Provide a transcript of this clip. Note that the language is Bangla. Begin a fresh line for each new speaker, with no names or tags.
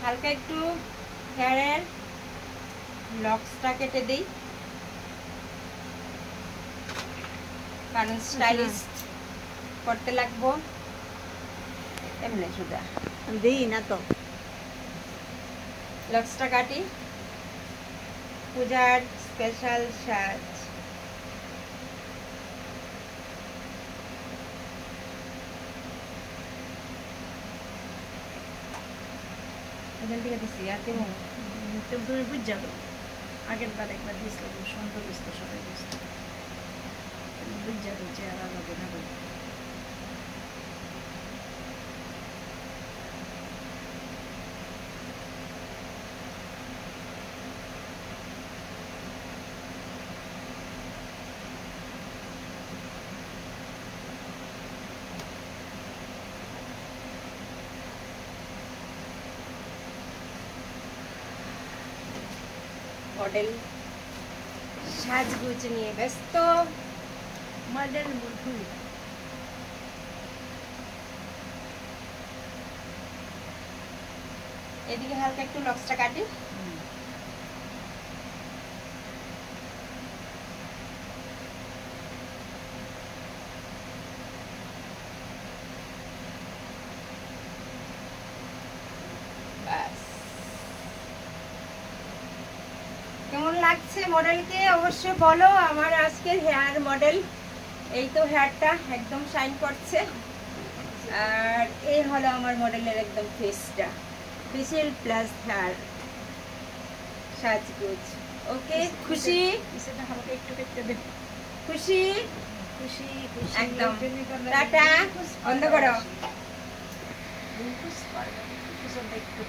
হালকা একটু হেয়ারের লকসটা কেটে দেই, কারণ স্টাইলিস্ট করতে লাগবো। এমনি সুদা
দিই না তো,
লক্সটা কাটি, পূজার স্পেশাল সাজ। এখান থেকে দিচ্ছি আর দেবো না।
তুমি বুঝ যাবে, আগের বার একবার দিয়েছিল সুন্দর দিচ্ছিল, সবাই দিচ্ছিল, বুঝ যাবে যে আর আলাদা না বলে।
মডেল সাজগুজ নিয়ে ব্যস্ত,
মডেল বুঝু
এদিকে হালকা একটু লক্সটা কাটি, ব্যাস। কেমন লাগছে মডেলকে অবশ্যই বলো। আমার আজকের হেয়ার মডেল এই তো, হেয়ারটা একদম শাইন করছে। আর এই হলো আমার মডেলের একদম ফেসটা, ফেসিয়াল প্লাস হেয়ার সাজগুজ। ওকে, খুশি?
হালকা একটু কেটে দেব।
খুশি?
খুশি
একদম। টাটা, বন্ধ করো।
একটু